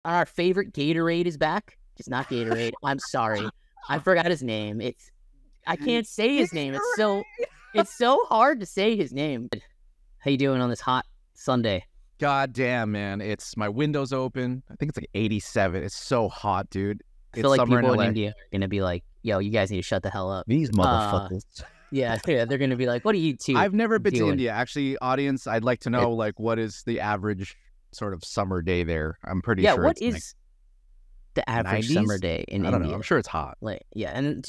Our favorite Gatorade is back. Just not Gatorade. I'm sorry. I forgot his name. I can't say his name. It's so hard to say his name. How you doing on this hot Sunday? God damn, man. My window's open. I think it's like 87. It's so hot, dude. I feel like people in India are going to be like, yo, you guys need to shut the hell up. These motherfuckers. Yeah, they're going to be like, what are you two I've never been doing? to India. Actually, audience, I'd like to know, like, what is the average sort of summer day there? I'm pretty sure what it's is like the average 90s? summer day in India? I don't know. I'm sure it's hot. Like, yeah, and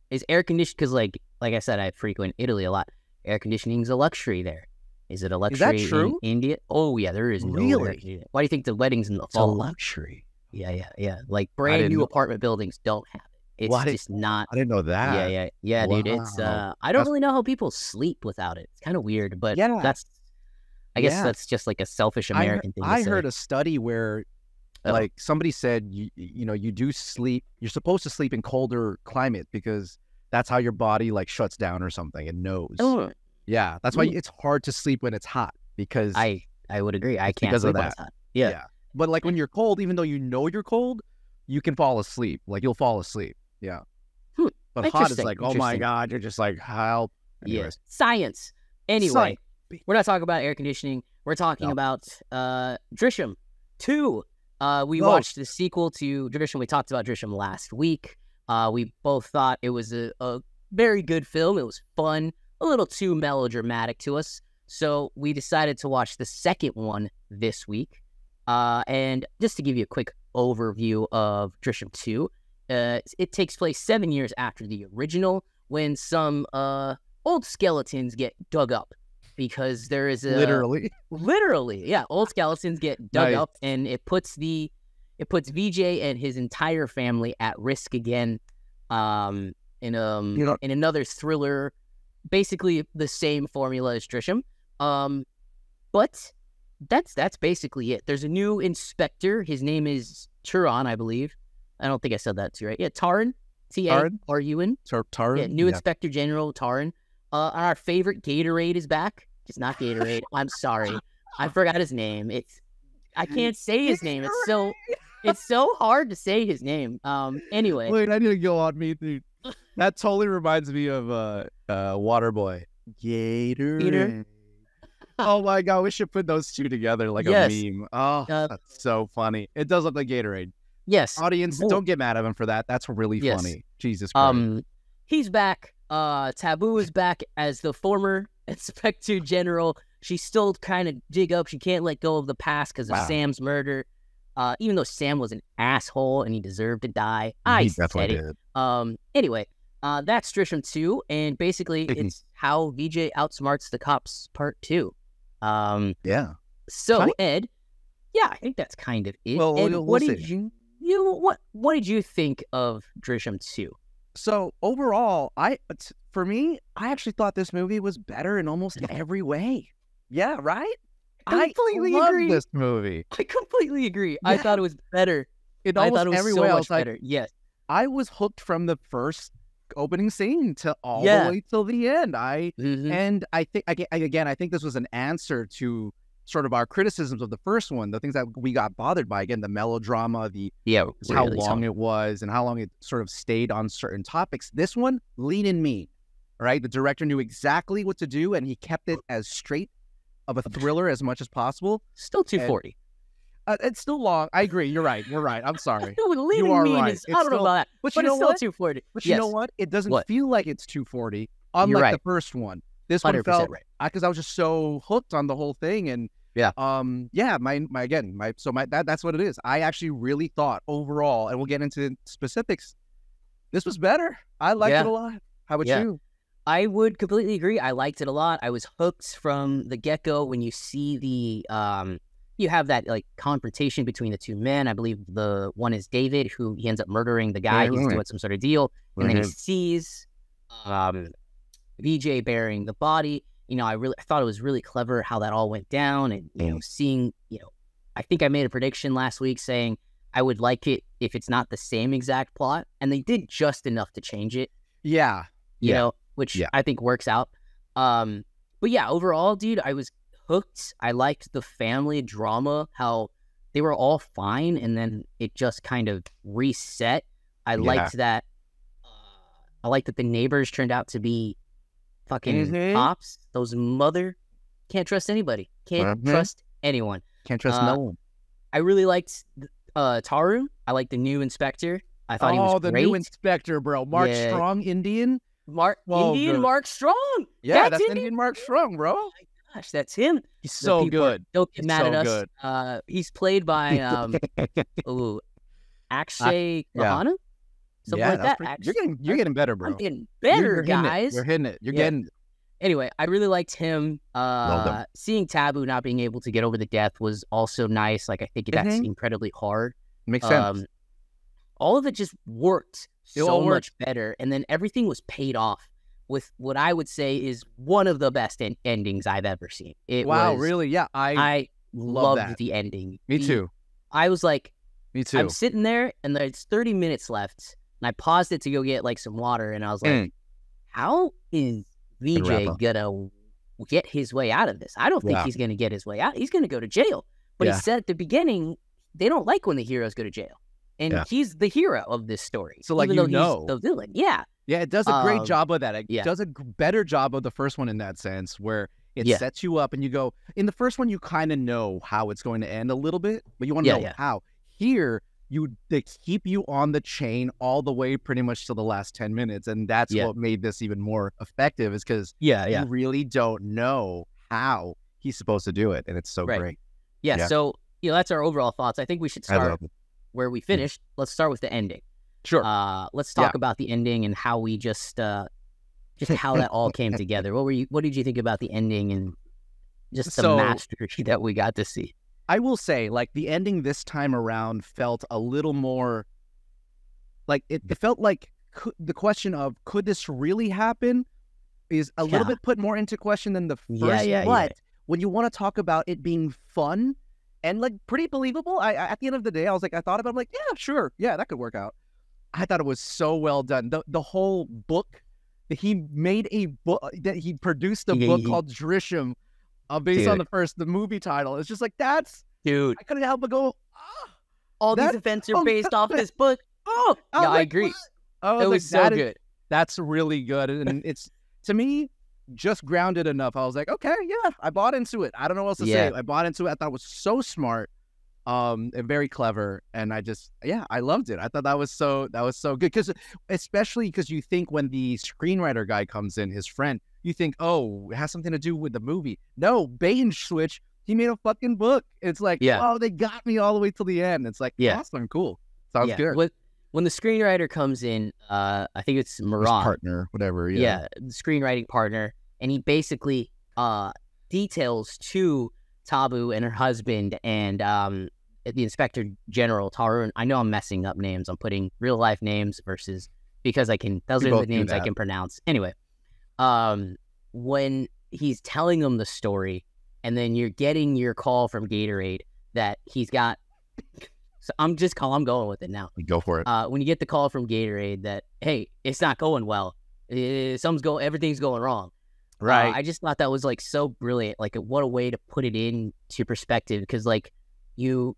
is air conditioned? Because like I said, I frequent Italy a lot. Air conditioning is a luxury there. Is it a luxury Is that true? in India? Oh yeah, there is no Really? Why do you think the weddings in the It's a fall? luxury. Yeah. Like brand new apartment buildings don't have it. It's just not. I didn't know that. Yeah, Wow. dude. It's I don't really know how people sleep without it. It's kind of weird, but Yeah. I guess that's just like a selfish American thing. I heard a study where like somebody said you do sleep. You're supposed to sleep in colder climate because that's how your body like shuts down or something. It knows. Oh. Yeah, that's why it's hard to sleep when it's hot because I would agree. I can't because sleep of when that. it's hot. Yeah. But like when you're cold, even though you know you're cold, you can fall asleep. Like you'll fall asleep. Yeah. But hot is like, oh my God, you're just like, help. Yes. Science. Anyway, we're not talking about air conditioning. We're talking about Drishyam 2. We watched the sequel to Drishyam. We talked about Drishyam last week. We both thought it was a very good film. It was fun, a little too melodramatic to us. So we decided to watch the second one this week. And just to give you a quick overview of Drishyam 2, it takes place 7 years after the original when some old skeletons get dug up because there is a... Literally, yeah. Old skeletons get dug up and it puts VJ and his entire family at risk again in another thriller, basically the same formula as Drishyam. But that's basically it. There's a new inspector. His name is Tarun, I believe. I don't think I said that too right. Yeah, Tarun. Tarun. Tarun. Yeah, new Inspector General Tarun. Our favorite Gatorade is back. Just not Gatorade. I'm sorry. I forgot his name. I can't say his name. It's so hard to say his name. Anyway. Wait, I need to go on me, dude. That totally reminds me of Waterboy. Gatorade. Oh my God, we should put those two together like a meme. Oh, that's so funny. It does look like Gatorade. Yes. Audience, don't get mad at him for that. That's really funny. Jesus Christ. He's back. Taboo is back as the former Inspector General. She's still kind of dig up. She can't let go of the past because of Sam's murder. Even though Sam was an asshole and he deserved to die. He definitely did. Anyway, that's Drishyam 2, and basically it's how VJ outsmarts the cops part 2. Yeah. So Ed, I think that's kind of it. Well, Ed, what did you think of Drishyam 2? So overall, for me, I actually thought this movie was better in almost every way. Yeah, right? I completely agree. This movie. I completely agree. Yeah. I thought it was better. I thought it was every way so much better. Yes. I was hooked from the first opening scene to all the way till the end. And I think I think this was an answer to sort of our criticisms of the first one, the things that we got bothered by. Again, the melodrama, how long it was, and how long it sort of stayed on certain topics. This one, lean and mean, right? The director knew exactly what to do, and he kept it as straight of a thriller as much as possible. Still 240. It's still long. I agree. You're right. I'm sorry. You are right. I don't know about that, but you know what? It's still 240. But you know what? It doesn't feel like it's 240, unlike the first one. This one felt right because I was just so hooked on the whole thing, and that's what it is. I actually really thought overall, and we'll get into specifics, this was better. I liked it a lot. How about you? I would completely agree. I liked it a lot. I was hooked from the get-go. When you see you have that like confrontation between the two men. I believe the one is David, who he ends up murdering the guy. He's doing some sort of deal, and then he sees VJ burying the body. I thought it was really clever how that all went down, and seeing, I think I made a prediction last week saying I would like it if it's not the same exact plot, and they did just enough to change it. Yeah, which I think works out. But yeah, overall, dude, I was hooked. I liked the family drama, how they were all fine, and then it just kind of reset. I liked that. I liked that the neighbors turned out to be fucking cops. Those can't trust anybody. Can't trust anyone. Can't trust no one. I really liked Tarun. I liked the new inspector. I thought he was great. The new inspector, bro. Mark Strong, Indian. Mark Strong. Yeah, that's Indian Mark Strong, bro. Oh my gosh, that's him. He's so good. Don't get mad at us. He's played by Akshay Lahana. Something like that. You're getting better, bro. I'm getting better, guys. You're hitting it. You're getting it. Anyway, I really liked him. Seeing Taboo not being able to get over the death was also nice. Like, I think that's incredibly hard. Makes sense. All of it just worked much better. And then everything was paid off with what I would say is one of the best endings I've ever seen. Really? Yeah. I loved the ending. Me too. I was like, me too. I'm sitting there and there's 30 minutes left. And I paused it to go get like some water. And I was like, how is VJ gonna get his way out of this? I don't think he's gonna get his way out. He's gonna go to jail. But he said at the beginning, they don't like when the heroes go to jail. And he's the hero of this story. So like, even though he's the villain. Yeah. Yeah, it does a great job of that. It does a better job of the first one in that sense, where it sets you up and you go, in the first one, you kind of know how it's going to end a little bit, but you want to know how. Here, they keep you on the chain all the way pretty much to the last 10 minutes. And that's what made this even more effective, is because you really don't know how he's supposed to do it. And it's so great. Yeah. So, that's our overall thoughts. I think we should start where we finished. Let's start with the ending. Sure. Let's talk about the ending and how we just how that all came together. What did you think about the ending and just the mastery that we got to see? I will say, like, the ending this time around felt a little more like it felt like the question of could this really happen is a little bit put more into question than the first. But when you want to talk about it being fun and like pretty believable, I at the end of the day, I thought about it, I'm like, yeah, sure, yeah, that could work out. I thought it was so well done. The whole book, he made a book, that he produced a book called Drishyam, based on the movie title. It's just like, dude. I couldn't help but go, all these events are based off this book. I agree. It was so good. That's really good. And it's, to me, just grounded enough. I was like, okay, yeah, I bought into it. I don't know what else to say. I bought into it. I thought it was so smart. And very clever, and I loved it. I thought that was so good, especially because you think when the screenwriter guy comes in, his friend, you think, oh, it has something to do with the movie. No, bait and switch. He made a fucking book. It's like, oh, they got me all the way till the end. It's like, awesome, cool, sounds good. When the screenwriter comes in, I think it's Moran, his partner, whatever. The screenwriting partner, and he basically details to Taboo and her husband and the Inspector General Tarun. I know I'm messing up names. I'm putting real life names because those are the names I can pronounce. Anyway, when he's telling them the story, and then you're getting your call from Gatorade that he's got. So I'm going with it now. Go for it. When you get the call from Gatorade that, hey, it's not going well. Everything's going wrong. Right. I just thought that was like so brilliant. Like, what a way to put it into perspective, because like you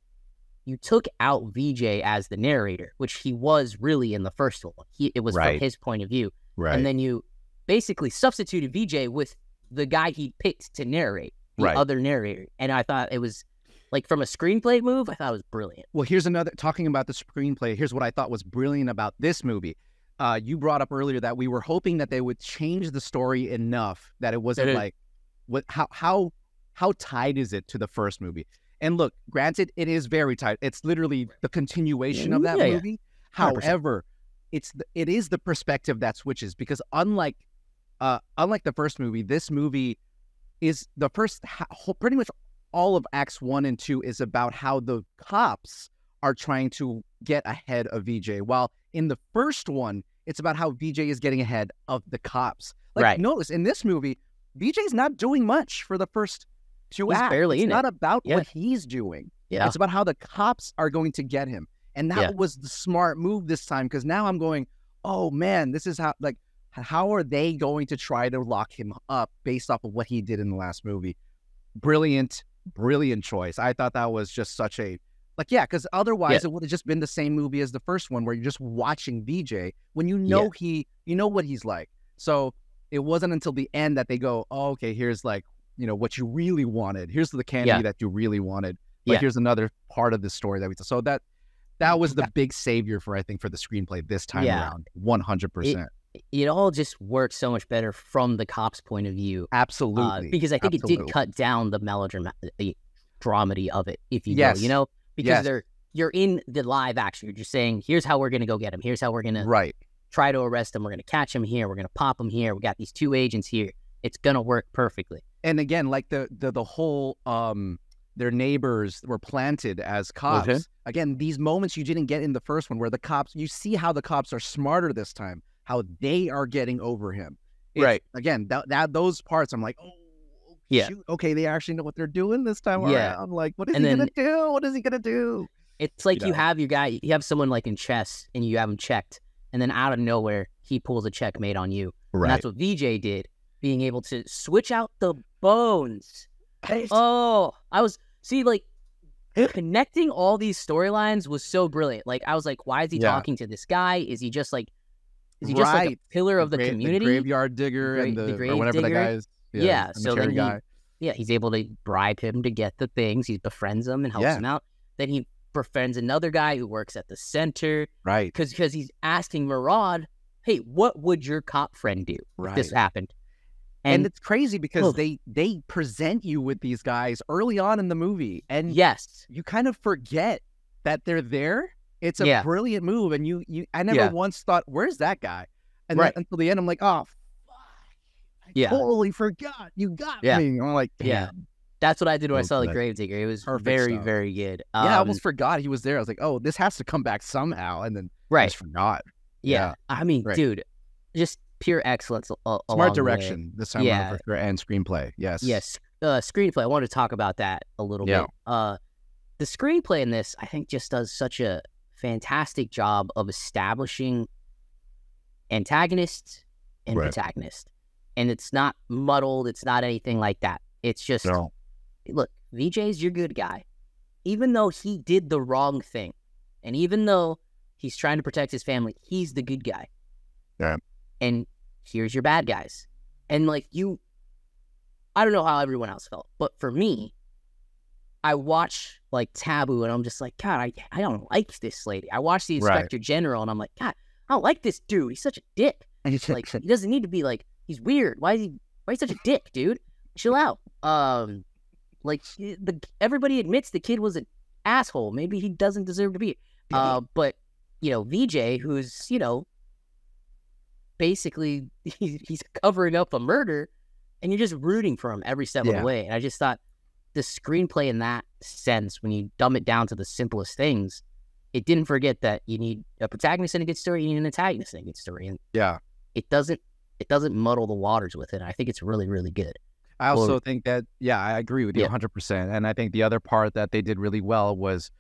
took out VJ as the narrator, which he was really in the first one. It was from his point of view. Right. And then you basically substituted VJ with the guy he picked to narrate, the other narrator. And I thought it was like, from a screenplay move, I thought it was brilliant. Well, talking about the screenplay, here's what I thought was brilliant about this movie. You brought up earlier that we were hoping that they would change the story enough that it wasn't how tied is it to the first movie? And look, granted, it is very tight. It's literally the continuation of that movie. 100%. However, it is the perspective that switches, because unlike the first movie, this movie is the first pretty much all of Acts 1 and 2 is about how the cops are trying to get ahead of VJ, while in the first one, it's about how VJ is getting ahead of the cops. Notice in this movie, VJ's not doing much for the first two acts. It's not about what he's doing. Yeah. It's about how the cops are going to get him. And that was the smart move this time, because now I'm going, oh man, this is how are they going to try to lock him up based off of what he did in the last movie? Brilliant choice. I thought that was just such a Like, yeah, because otherwise it would have just been the same movie as the first one, where you're just watching VJ when you know what he's like. So it wasn't until the end that they go, oh, okay, here's like, what you really wanted. Here's the candy that you really wanted. But here's another part of the story that we. So that was the big savior for the screenplay this time around. 100%. It all just worked so much better from the cop's point of view. Absolutely. Because I think it did cut down the dramedy of it, if you will, because you're in the live action. You're just saying, here's how we're going to go get him. Here's how we're going to try to arrest him. We're going to catch him here. We're going to pop him here. We got these 2 agents here. It's going to work perfectly. And again, like the whole, their neighbors were planted as cops. Okay. Again, these moments you didn't get in the first one, where the cops, you see how the cops are smarter this time, how they are getting over him. Again, those parts, I'm like, oh, shoot, okay, they actually know what they're doing this time around. I'm like, what is he gonna do? What is he gonna do? It's like you have your guy, you have someone like in chess, and you have him checked, and then out of nowhere, he pulls a checkmate on you. And that's what VJ did, being able to switch out the bones. Connecting all these storylines was so brilliant. Like, I was like, why is he talking to this guy? Is he just like, like a pillar of the community? The graveyard digger or whatever that guy is. So then he's able to bribe him to get the things. He befriends him and helps him out. Then he befriends another guy who works at the center. Right. Because he's asking Murad, hey, what would your cop friend do if this happened? And it's crazy because they present you with these guys early on in the movie. And you kind of forget that they're there. It's a brilliant move. And I never once thought, where's that guy? And then until the end, I'm like, oh, I totally forgot. You got me. I'm like, damn. That's what I did when I saw the Gravedigger. It was very, very good. I almost forgot he was there. I was like, oh, this has to come back somehow. And then I just forgot. I mean, dude, just pure excellence. Smart direction this time around for sure, and screenplay. Yes. Screenplay. I wanted to talk about that a little bit. The screenplay in this, I think, just does such a fantastic job of establishing antagonist and protagonist. And it's not muddled. It's not anything like that. It's just, look, VJ's your good guy. Even though he did the wrong thing, and even though he's trying to protect his family, he's the good guy. Yeah. And here's your bad guys. And like I don't know how everyone else felt, but for me, I watch like Taboo and I'm just like, God, I don't like this lady. I watch the Inspector General and I'm like, God, I don't like this dude. He's such a dick. Like, he doesn't need to be like, he's weird. Why is he such a dick, dude? Chill out. Everybody admits the kid was an asshole. Maybe he doesn't deserve to be. But VJ, who's, basically he's covering up a murder, and you're just rooting for him every step of the way. And I just thought the screenplay in that sense, when you dumb it down to the simplest things, it didn't forget that you need a protagonist in a good story, you need an antagonist in a good story. And it doesn't muddle the waters with it. I think it's really, really good. I also think that, I agree with you 100%. And I think the other part that they did really well was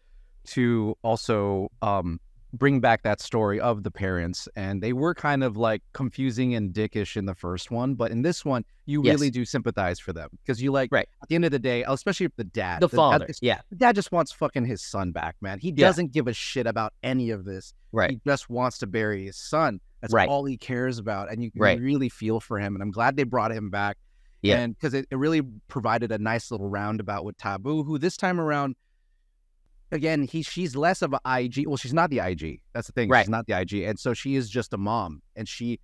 to also bring back that story of the parents. And they were kind of like confusing and dickish in the first one. But in this one, you really do sympathize for them. Because you at the end of the day, especially the dad. The father, the dad just wants fucking his son back, man. He doesn't give a shit about any of this. Right. He just wants to bury his son. That's all he cares about. And you really feel for him. And I'm glad they brought him back. Yeah. And because it really provided a nice little roundabout with Taboo, who this time around, again, she's less of an IG. Well, she's not the IG. That's the thing. She's not the IG. And so she is just a mom. And she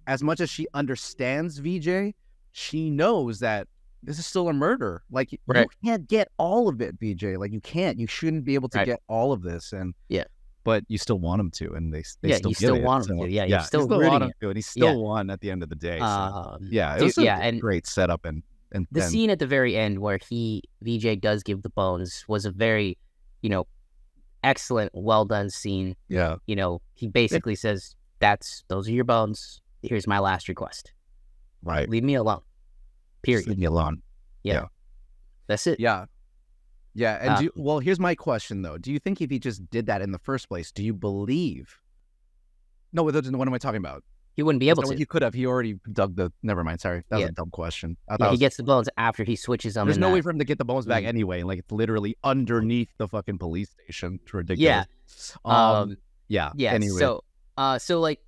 as much as she understands VJ, she knows that this is still a murder. Like, you can't get all of it, VJ. Like, you can't. You shouldn't be able to get all of this. And but you still want him to, and they still want him to. Yeah, you still want him to, and he still won at the end of the day. So, it was a great setup, and the scene at the very end where VJ does give the bones was a very, excellent, well done scene. Yeah, he basically says, "Those are your bones. Here's my last request. Right, leave me alone. Period. Just leave me alone. Yeah, that's it. Yeah." Yeah, and here's my question, though. Do you think if he just did that in the first place, do you believe... No, what am I talking about? He wouldn't be able to. He could have. He already dug the. Never mind. Sorry, that was a dumb question. I thought he gets the bones after he switches them. There's no way for him to get the bones back anyway. Like it's literally underneath the fucking police station. It's ridiculous. Yeah. Anyway. So like,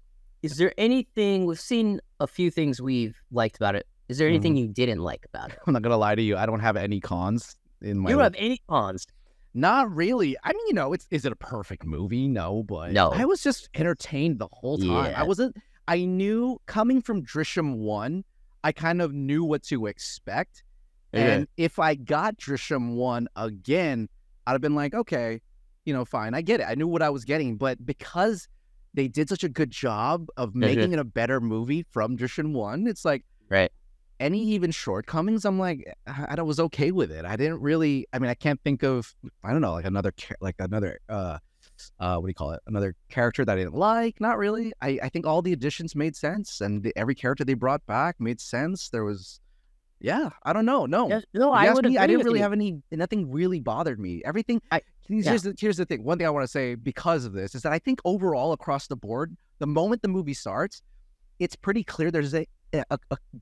is there anything we've seen? A few things we've liked about it. Is there anything you didn't like about it? I'm not gonna lie to you. I don't have any cons in my. You don't have any cons. Not really. I mean, is it a perfect movie? No, but I was just entertained the whole time. Yeah. I knew coming from Drishyam 1, I kind of knew what to expect. And if I got Drishyam 1 again, I'd have been like, okay, fine, I get it. I knew what I was getting. But because they did such a good job of making it a better movie from Drishyam 1, it's like, any even shortcomings, I'm like, I was okay with it. I didn't really, I can't think of, I don't know, like another, what do you call it? Another character that I didn't like. Not really. I think all the additions made sense, and every character they brought back made sense. There was, I don't know. No, I didn't really have nothing really bothered me. Everything. Here's the thing. One thing I want to say because of this is that I think overall across the board, the moment the movie starts, it's pretty clear there's a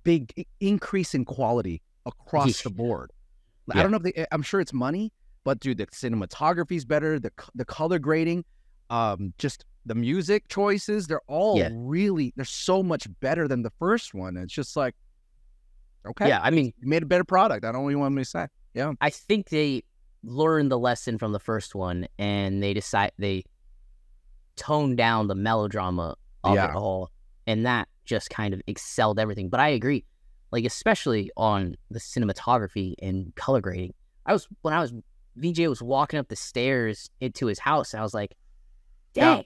big increase in quality across the board. I don't know if I'm sure it's money. But dude, the cinematography's better, the color grading, just the music choices, they're all they're so much better than the first one. It's just like, okay. Yeah, you made a better product. I don't know what you want me to say. Yeah. I think they learned the lesson from the first one and they toned down the melodrama of it all. And that just kind of excelled everything. But I agree, like especially on the cinematography and color grading. VJ was walking up the stairs into his house, and I was like, dang,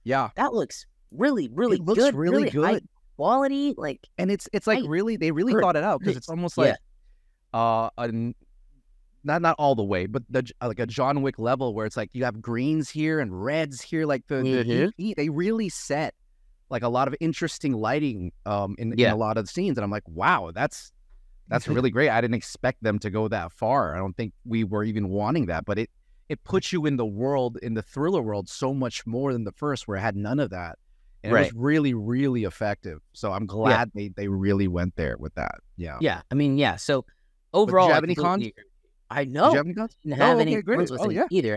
that looks really, really good. It looks really good. High quality, like, and it's like they really thought it out, because it's almost like not all the way, but like a John Wick level where it's like you have greens here and reds here, like they really set like a lot of interesting lighting in a lot of the scenes, and I'm like, wow, that's really great. I didn't expect them to go that far. I don't think we were even wanting that, but it puts you in the world, in the thriller world, so much more than the first, where it had none of that. And it was really, really effective. So I'm glad they really went there with that. Yeah. Yeah. So overall, did you have any cons? I know. Did you have any cons? Didn't have any cons with it either.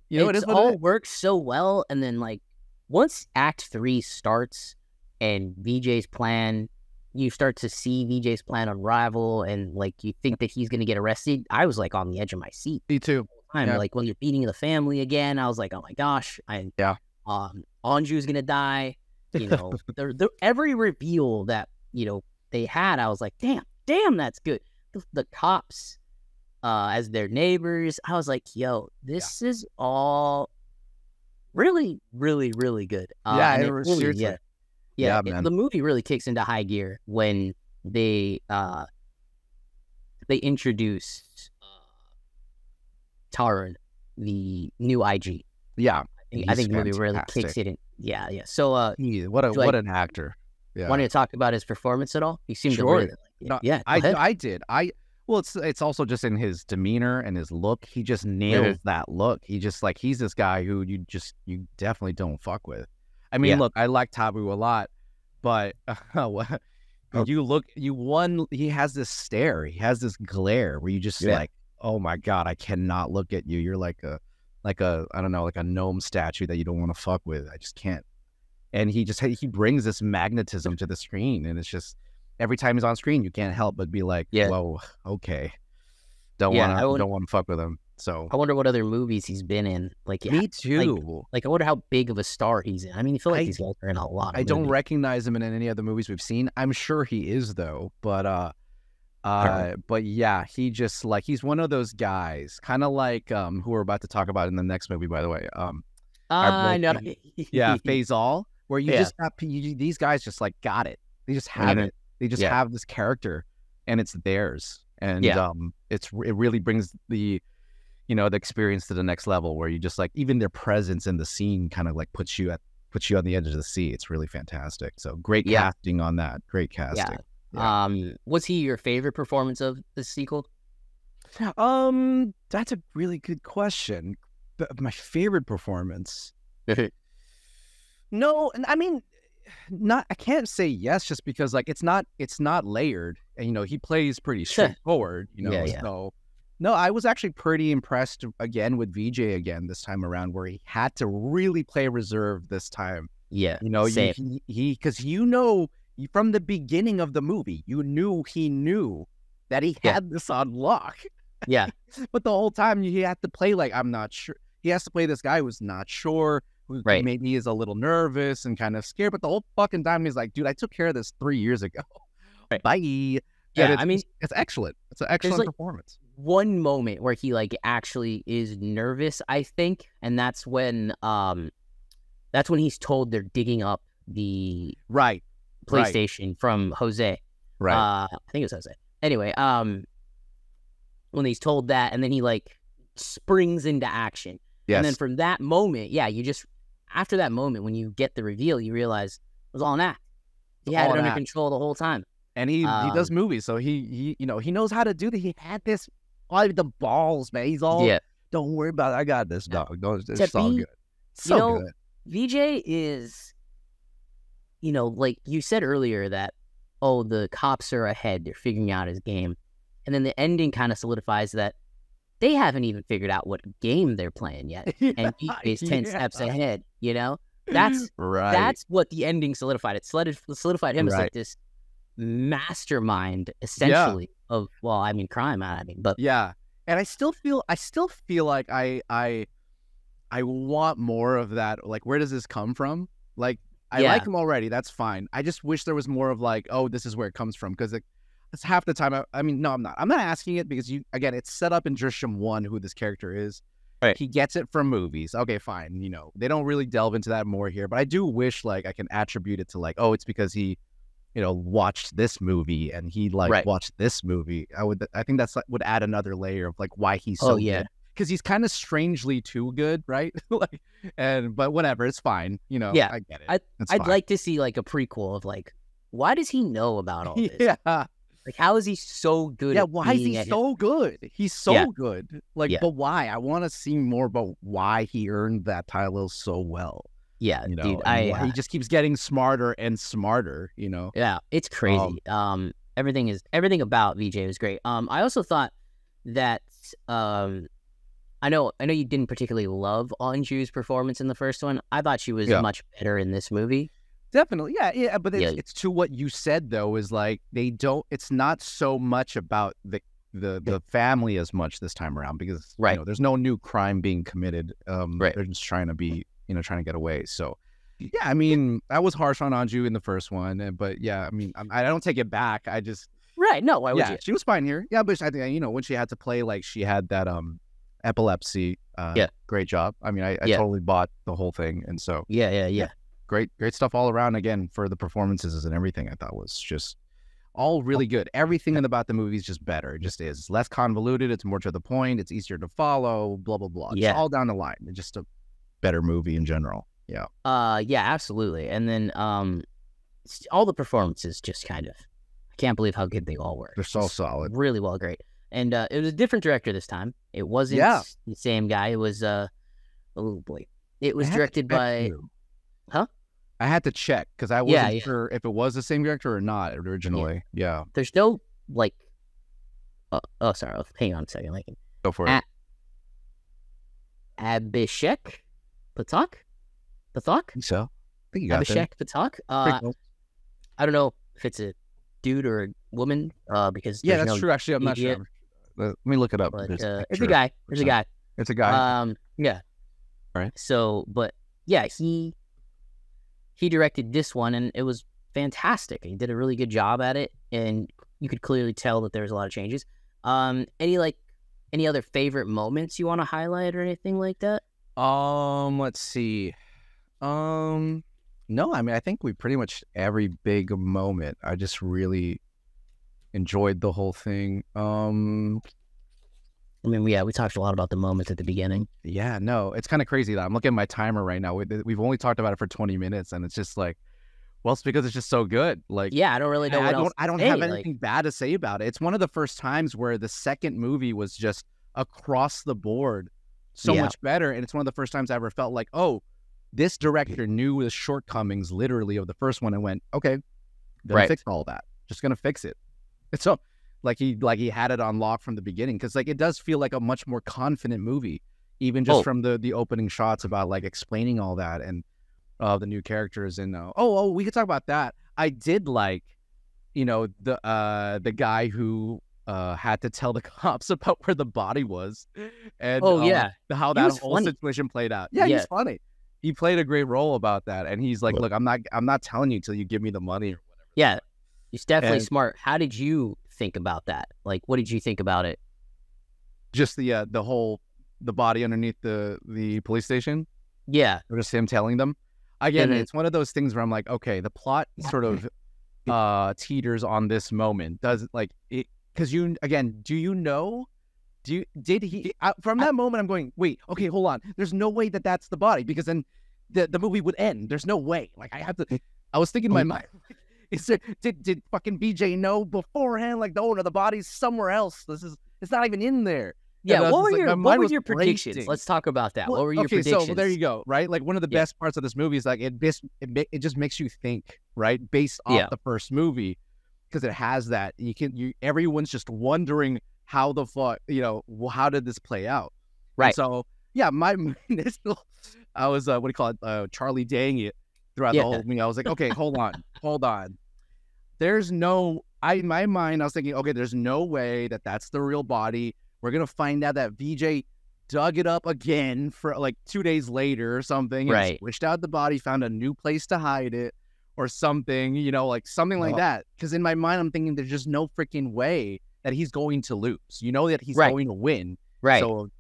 It all works so well. And then like once Act 3 starts and VJ's plan, you start to see VJ's plan unravel, and like you think that he's gonna get arrested. I was like on the edge of my seat. Me too. Like when they're beating the family again, I was like, oh my gosh, Anju's gonna die. Every reveal that they had, I was like, damn, that's good. The cops, as their neighbors, I was like, yo, this is all really, really, really good. Seriously. Man. The movie really kicks into high gear when they introduce Tarun, the new IG. Yeah, I think the movie really kicks it in. Yeah. So, what an actor. Yeah. Want to talk about his performance at all? You seem to really like it. I did. Well, it's also just in his demeanor and his look. He just nails that look. He just like, he's this guy who you definitely don't fuck with. I mean, look, I like Tabu a lot, but he has this stare, he has this glare where you just like, oh my God, I cannot look at you. You're like a I don't know, like a gnome statue that you don't want to fuck with. I just can't. And he brings this magnetism to the screen, and it's just every time he's on screen, you can't help but be like, whoa, okay, don't want to fuck with him. So I wonder what other movies he's been in. Like, me too. Like I wonder how big of a star he's in. I mean, I feel like these guys are in a lot of movies. Don't recognize him in any other movies we've seen. I'm sure he is though, but yeah, he just like, he's one of those guys, kind of like who we're about to talk about in the next movie, by the way. I know. Faisal, where you just have these guys just like got it. They just have it. They just have this character, and it's theirs. And it really brings the the experience to the next level, where you just like, even their presence in the scene kind of like puts you on the edge of the seat. It's really fantastic. So great casting on that. Great casting. Was he your favorite performance of the sequel? That's a really good question. My favorite performance. No, I mean, I can't say yes, just because like it's not layered, and he plays pretty straightforward, So no, I was actually pretty impressed again with VJ again this time around, where he had to really play reserve this time. Yeah, he because from the beginning of the movie, he knew that he had this on lock. Yeah, but the whole time he had to play like, I'm not sure. He has to play this guy who's not sure, who maybe is a little nervous and kind of scared. But the whole fucking time he's like, dude, I took care of this 3 years ago. Bye. Yeah, it's excellent. It's an excellent performance. One moment where he like actually is nervous, I think, and that's when he's told they're digging up the PlayStation from Jose. Right. I think it was Jose. Anyway, when he's told that, and then he like springs into action. Yes. And then from that moment, after that moment, when you get the reveal, you realize it was all an act. He had it under control the whole time. And he does movies, so he knows how to do that. He had this, the balls, man. He's all, don't worry about it. I got this, dog. It's all good. So good. VJ is, like you said earlier that, the cops are ahead. They're figuring out his game. And then the ending kind of solidifies that they haven't even figured out what game they're playing yet. And he is 10 steps ahead, That's that's what the ending solidified. It solidified him as like this mastermind, essentially, of crime. But yeah. And I still feel like I want more of that. Like, where does this come from? Like, I like him already. That's fine. I just wish there was more of like, this is where it comes from, because it's half the time. No, I'm not. I'm not asking it because it's set up in Drishyam 1 who this character is. Right. He gets it from movies. Okay, fine. They don't really delve into that more here, but I do wish like I can attribute it to like, it's because he, watched this movie and he watched this movie. I think that's would add another layer of like why he's so good. Because he's kind of strangely too good, right? But whatever, it's fine. I get it. I'd like to see like a prequel of like, why does he know about all this? Yeah. Like, how is he so good? Yeah, why is he so good? He's so good. Like, but why? I want to see more about why he earned that title so well. Yeah, dude. He just keeps getting smarter and smarter. Yeah, it's crazy. Everything about VJ was great. I also thought that I know you didn't particularly love Anju's performance in the first one. I thought she was much better in this movie. Definitely, yeah, but it's to what you said though, is like it's not so much about the family as much this time around, because there's no new crime being committed. They're just trying to be trying to get away. So yeah, I was harsh on Anju in the first one, but I don't take it back. I just no, why would you? She was fine here. Yeah, but I think when she had to play like she had that epilepsy. Great job. I totally bought the whole thing, and so Great stuff all around. Again, for the performances and everything, I thought was just all really good. Everything about the movie is just better. It just is. It's less convoluted. It's more to the point. It's easier to follow. Blah blah blah. It's all down the line. It's just a better movie in general. Yeah. Yeah, absolutely. And then all the performances just kind of, I can't believe how good they all were. They're so solid. Really well, great. And it was a different director this time. It wasn't the same guy. It was oh boy. It was directed by I had to check because I wasn't sure if it was the same director or not originally. Yeah. There's no like. Sorry. Hang on a second. Like, go for it. Abhishek Pathak. I think so. I think you got Abhishek Pathak. I don't know if it's a dude or a woman. Because that's true. Actually, I'm not sure. Let me look it up. But, it's a guy. There's a guy. It's a guy. Yeah. All right. So, but yeah, he directed this one, and it was fantastic. He did a really good job at it, and you could clearly tell that there was a lot of changes. Any other favorite moments you want to highlight or anything like that? Let's see. No, I think we pretty much every big moment. I just really enjoyed the whole thing. We talked a lot about the moments at the beginning. Yeah, no, it's kind of crazy that I'm looking at my timer right now. We've only talked about it for 20 minutes, and it's just like, well, it's because it's just so good. Like, I don't really know. I don't have anything bad to say about it. It's one of the first times where the second movie was just across the board so much better, and it's one of the first times I ever felt like, this director knew the shortcomings literally of the first one and went, okay, gonna fix all that. Just gonna fix it. It's so like he had it on lock from the beginning, because like it does feel like a much more confident movie, even just from the opening shots about like explaining all that and the new characters. And we could talk about that. I did like, the guy who had to tell the cops about where the body was, and how that whole situation played out. Yeah, he's funny. He played a great role about that, and he's like, "Look, I'm not telling you till you give me the money or whatever." Yeah, he's definitely smart. How did you think about that? Like, what did you think about it? Just the body underneath the police station. Yeah, or just him telling them. Again, it's one of those things where I'm like, okay, the plot sort of teeters on this moment. Does it like it? Because did he from that moment I'm going, wait, okay, hold on, there's no way that's the body, because then the movie would end. There's no way. Like I was thinking in my mind, did fucking BJ know beforehand, like the body's somewhere else, it's not even in there. Yeah, what were your predictions? Let's talk about that. What were your predictions? So there you go, right? Like one of the best parts of this movie is like it just makes you think, right? Based off the first movie, because it has that. Everyone's just wondering how the fuck, how did this play out? Right. And so my initial, I was Charlie Dang it throughout the whole movie. I was like, okay, hold on. There's no, in my mind, I was thinking, okay, there's no way that's the real body. We're going to find out that VJ dug it up again for like 2 days later or something. Right. And switched out the body, found a new place to hide it or something, like something like that. Because in my mind, I'm thinking there's just no freaking way that he's going to lose. That he's going to win. Right. So,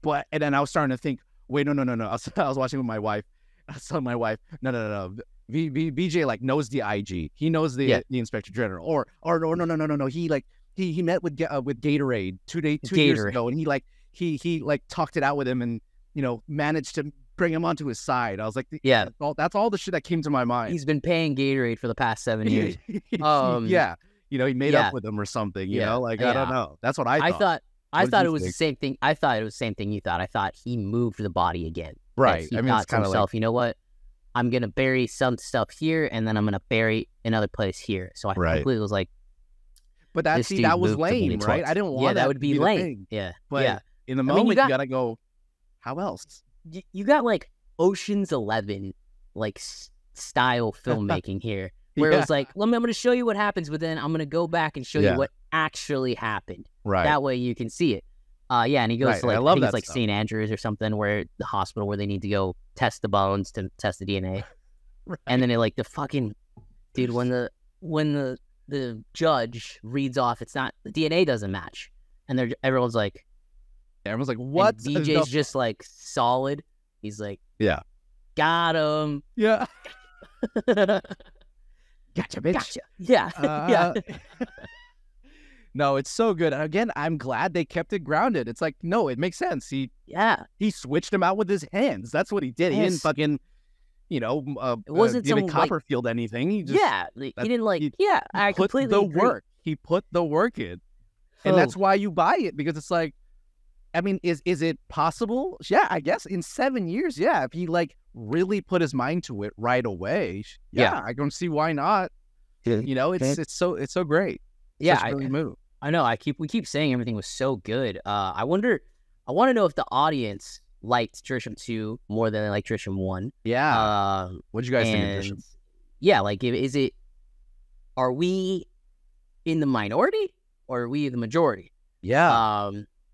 and then I was starting to think, wait, no. I was watching with my wife. I was telling my wife, no. VJ like knows the IG. He knows the Inspector General. Or no. He met with Gatorade 2 years ago, and he talked it out with him, and managed to bring him onto his side. I was like, that's all the shit that came to my mind. He's been paying Gatorade for the past 7 years. He made up with him or something. I don't know. That's what I thought. I thought it was the same thing. I thought it was the same thing you thought. I thought he moved the body again. Right. He thought to himself, you know what? I'm gonna bury some stuff here, and then I'm gonna bury another place here. So I completely was like, but that was lame, right? I didn't want that would be lame. But in the moment, you gotta go, how else? You got like Ocean's 11 like style filmmaking here, where it was like, I'm going to show you what happens, but then I'm going to go back and show you what actually happened. Right. That way you can see it. And he goes to like, I think it's like St. Andrews or something, where the hospital where they need to go test the bones to test the DNA. Right. And then the fucking dude, when the judge reads off, it's not, the DNA doesn't match, and everyone's like, what? DJ's just like solid. He's like, got him. Yeah. Gotcha, bitch. Gotcha. Yeah. No, it's so good. And again, I'm glad they kept it grounded. It's like, no, it makes sense. He switched him out with his hands. That's what he did. He didn't fucking, it wasn't David Copperfield anything. He just, he didn't I completely agree. He put the work in, and that's why you buy it, because it's like, I mean, is it possible? Yeah, I guess in 7 years, if he really put his mind to it right away, I don't see why not. It's so great. Yeah, Such a great move. I know. We keep saying everything was so good. I want to know if the audience liked Drishyam 2 more than they liked Drishyam 1. Yeah. What did you guys think of Drishyam? Yeah, are we in the minority or are we the majority? Yeah.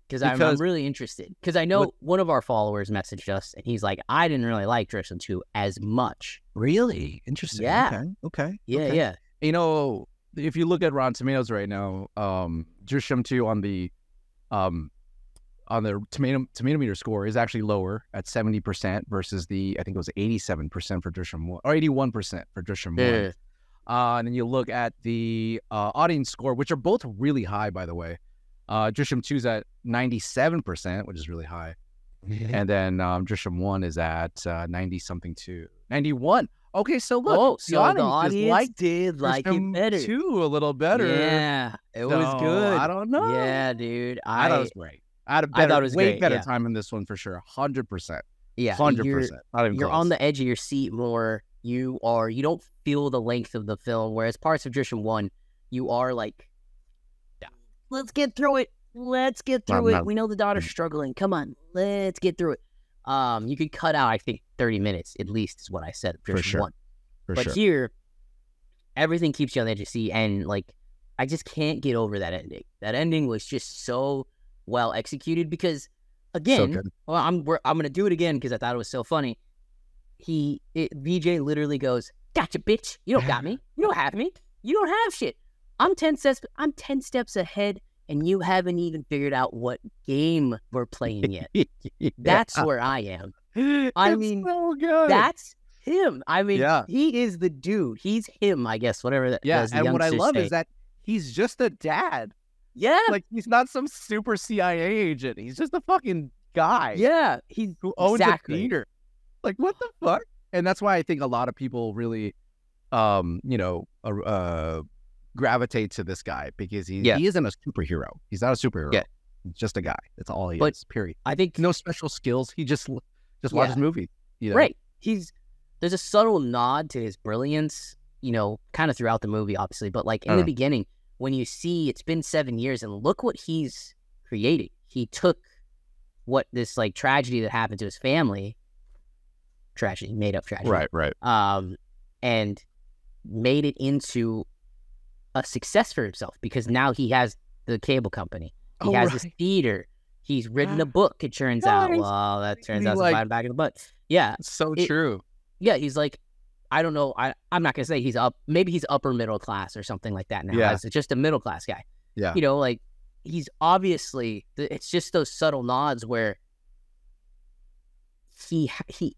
Because I'm really interested. Because I know one of our followers messaged us, and he's like, I didn't really like Drishyam 2 as much. Really? Interesting. Yeah. Okay. Yeah. If you look at Rotten Tomatoes right now, Drishyam 2 on the tomato meter score is actually lower at 70% versus I think it was 87% for Drishyam 1, or 81% for Drishyam 1. And then you look at the audience score, which are both really high, by the way. Drishyam 2's at 97%, which is really high. And then Drishyam 1 is at 90-something too. 91. Okay, so look, the audience did like it better. 2 a little better. Yeah, it was good. I don't know. Yeah, dude. I thought it was great. I had a way better time in this one for sure. 100%. Yeah, 100%. Not even you're close. on the edge of your seat more. You don't feel the length of the film, whereas parts of Drishyam 1, you are like, let's get through it. Let's get through it. We know the daughter's struggling. Come on, let's get through it. You could cut out, I think, 30 minutes at least is what I said. For sure. 1. But here, everything keeps you on the edge of your seat, and like, I just can't get over that ending. That ending was just so well executed because, again, I'm gonna do it again because I thought it was so funny. VJ literally goes, "Gotcha, bitch. You don't got me. You don't have me. You don't have shit. I'm 10 steps ahead, and you haven't even figured out what game we're playing yet." That's where I am. I mean, so good. That's him. I mean, he is the dude. He's him, I guess, whatever that is. And what I love is that he's just a dad. Yeah. Like, he's not some super CIA agent. He's just a fucking guy. Yeah. Who owns a theater. Like, what the fuck? And that's why I think a lot of people really, gravitate to this guy because he isn't a superhero. He's not a superhero. Yeah. He's just a guy. That's all he is, period. I think no special skills. He just watches movies. You know? Right. There's a subtle nod to his brilliance, kind of throughout the movie, obviously. But like in the beginning, when you see it's been 7 years and look what he's creating. He took what this like tragedy that happened to his family, made up tragedy. Right. And made it into a success for himself because now he has the cable company. He has his theater. He's written a book, it turns out. Well, that turns out to back in the butt. Yeah. So true. Yeah, he's like, I don't know. I'm not going to say he's maybe he's upper middle class or something like that now. Yeah. It's just a middle class guy. Yeah. Like he's obviously, it's just those subtle nods where he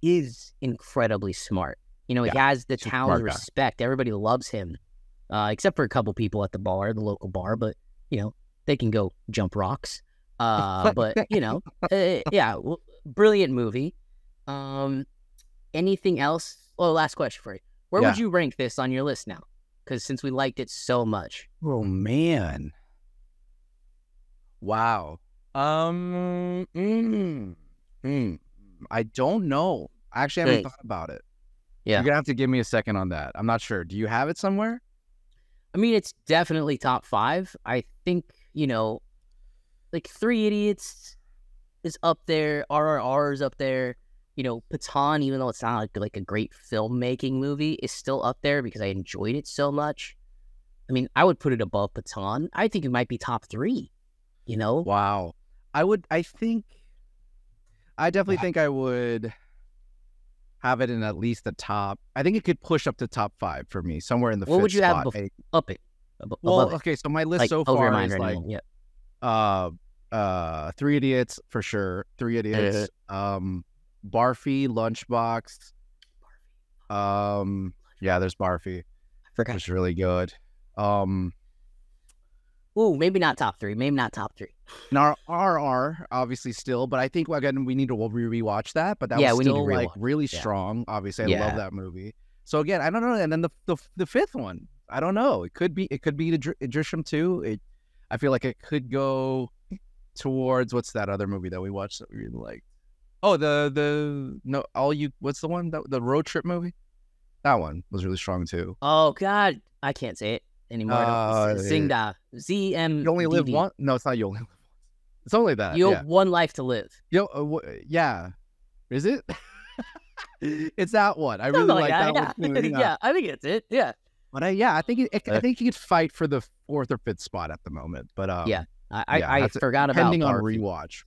is incredibly smart. He has the town's respect. Everybody loves him, except for a couple people at the local bar, but, they can go jump rocks. But, brilliant movie. Anything else? Oh, last question for you. Where would you rank this on your list now? Because since we liked it so much. Oh, man. Wow. I don't know. I actually haven't thought about it. Yeah. You're going to have to give me a second on that. I'm not sure. Do you have it somewhere? I mean, it's definitely top 5. I think, like 3 Idiots is up there. RRR is up there. Pathan, even though it's not like a great filmmaking movie, is still up there because I enjoyed it so much. I mean, I would put it above Pathan. I think it might be top 3, Wow. I definitely think I would have it in at least the top. I think it could push up to top 5 for me, somewhere in the 5th spot. What would you have up it? Okay, so my list like, so far is like, 3 Idiots for sure. 3 Idiots. Barfy, Lunchbox. There's Barfy. Forgot. It's really good. Maybe not top 3. Maybe not top 3. Now, RR obviously still, but I think again we need to rewatch that. But that was still like really strong. Obviously, I love that movie. So again, I don't know. And then the 5th one, I don't know. It could be the Drishyam 2. I feel like it could go towards what's that other movie that we watched that we really liked? Oh, what's the one? The road trip movie? That one was really strong too. Oh God, I can't say it anymore. Zingda. ZM. You only live once? No, it's not you only live once. It's only that. You have one life to live. Yeah. Is it? It's that one. I really like that one. Yeah, I think it's it. Yeah. But I think I think you could fight for the 4th or 5th spot at the moment. But I forgot about depending on rewatch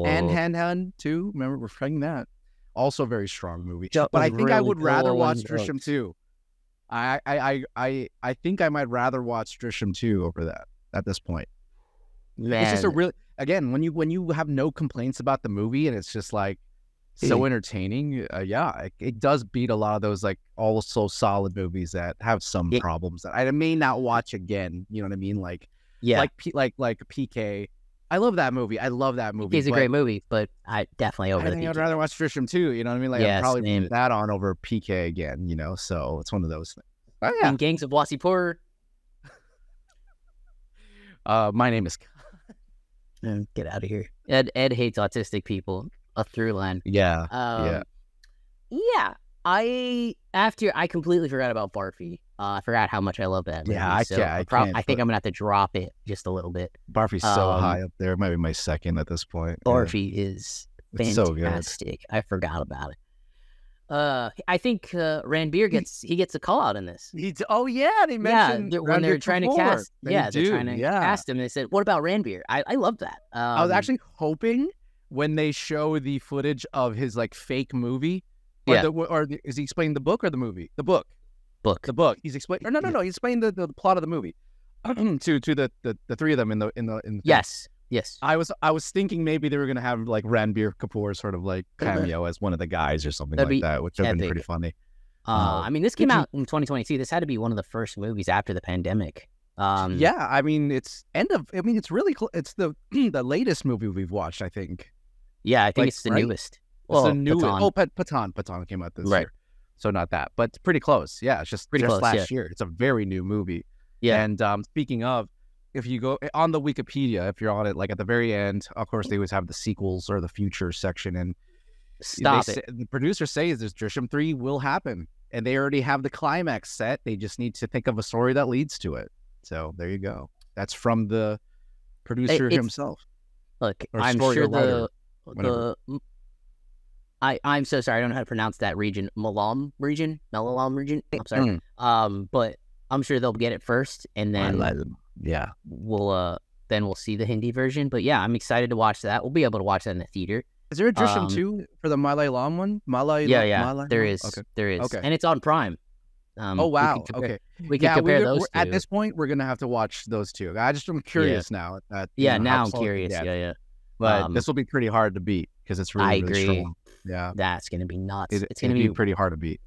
and Hand too. Remember, we're playing that. Also, very strong movie. But I think I would rather watch Drishyam 2. I think I might rather watch Drishyam 2 over that at this point. Man. It's just a really, again, when you have no complaints about the movie and it's just like so entertaining. It does beat a lot of those like also solid movies that have some problems that I may not watch again. You know what I mean? Like PK. I love that movie. It's a great movie, but I definitely over the PK. I'd rather watch Drishyam 2. You know what I mean? Like I'd probably put that on over PK again. So it's one of those things. Oh, yeah. And Gangs of Wasseypur. My name is. Get out of here. Ed hates autistic people. a through line. Yeah. Yeah. I completely forgot about Barfy. I forgot how much I love that movie. Yeah, I can't. I think I'm gonna have to drop it just a little bit. Barfy's so high up there. It might be my second at this point. Barfy is fantastic. So good. I forgot about it. I think Ranbir gets a call out in this. They mentioned when they're trying to cast. They're trying to cast him. They said, "What about Ranbir?" I love that. I was actually hoping when they show the footage of his like fake movie, or is he explaining the book or the movie? The book. The book. He's explaining. No. He's explaining the plot of the movie to the three of them in the Yes. I was thinking maybe they were gonna have like Ranbir Kapoor sort of like cameo as one of the guys or something like that, which would have been pretty funny. I mean, this came out in 2022. This had to be one of the first movies after the pandemic. I mean, it's really it's the latest movie we've watched, I think. Yeah, I think it's the newest. Well, it's the newest. Pathaan came out this year, so not that, but it's pretty close. Yeah, it's just close, last year. It's a very new movie. Yeah, and speaking of. If you go on the Wikipedia, if you're on it, like at the very end, of course, they always have the sequels or the future section. And the producers say is this Drishyam 3 will happen. And they already have the climax set. They just need to think of a story that leads to it. So there you go. That's from the producer himself. Look, I'm sure I'm so sorry. I don't know how to pronounce that region. Malalam region? I'm sorry. But I'm sure they'll get it first. And then... Yeah, we'll see the Hindi version, but yeah, I'm excited to watch that. We'll be able to watch that in the theater. Is there a Drishyam 2 for the Malayalam one? There is. Okay. And it's on Prime. Oh wow, we can compare those two. At this point, we're gonna have to watch those two. I'm curious now. Now I'm curious. But this will be pretty hard to beat because it's really, really strong. Yeah, that's gonna be nuts. It's gonna be pretty hard to beat.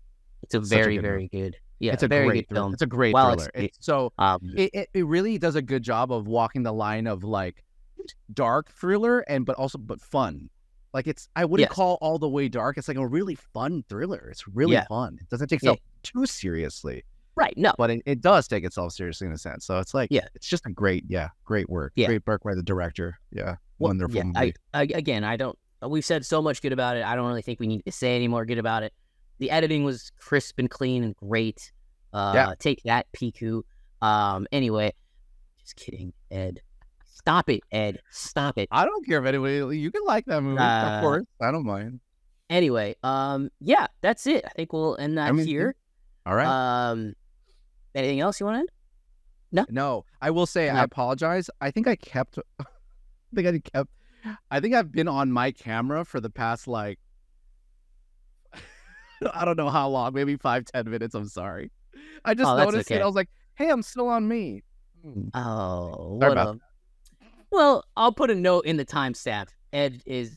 It's a very, very good. Yeah, it's a very great good film. It's a great thriller. It really does a good job of walking the line of like dark thriller but fun. Like I wouldn't call all the way dark. It's like a really fun thriller. It's really fun. It doesn't take itself too seriously. Right. No. But it does take itself seriously in a sense. So it's like it's just a great work. Yeah. Great work by the director. Yeah. Wonderful movie. We've said so much good about it. I don't really think we need to say any more good about it. The editing was crisp and clean and great. Take that, Piku. Anyway, just kidding, Ed. Stop it, Ed. Stop it. I don't care if anybody. You can like that movie, of course. I don't mind. Anyway, that's it. I think we'll end that here. All right. Anything else you want to end? No. I will say I apologize. I think I've been on my camera for the past like. I don't know how long, maybe 5-10 minutes. I'm sorry. I just noticed it. I was like, hey, I'm still on me. Oh, what up? Well, I'll put a note in the timestamp. Ed's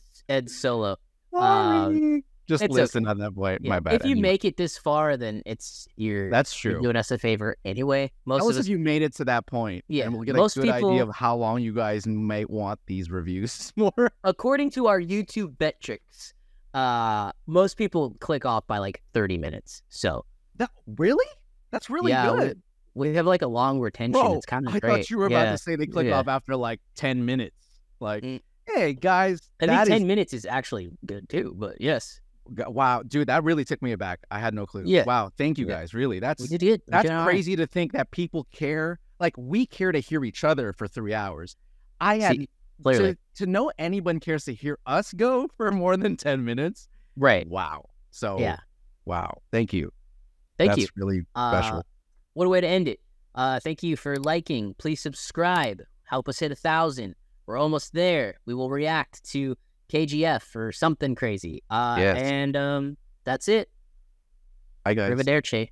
solo. Just listen on that point. Yeah. My bad. If you make it this far, then that's true. You're doing us a favor anyway. Most of us, you made it to that point. Yeah, and we'll get a good idea of how long you guys might want these reviews more. According to our YouTube metrics, most people click off by like 30 minutes. So really? That's really good. We have like a long retention. It's kind of great. I thought you were about to say they click off after like 10 minutes. Like, hey guys, I think 10 minutes is actually good too. But yes. Wow, dude, that really took me aback. I had no clue. Yeah. Wow, thank you guys. Really, that's good. That's crazy to think that people care. Like we care to hear each other for 3 hours. To know anyone cares to hear us go for more than 10 minutes. Right. Wow. So, wow. Thank you. That's really special. What a way to end it. Thank you for liking. Please subscribe. Help us hit 1,000. We're almost there. We will react to KGF or something crazy. And that's it. Hi, guys. Arrivederci.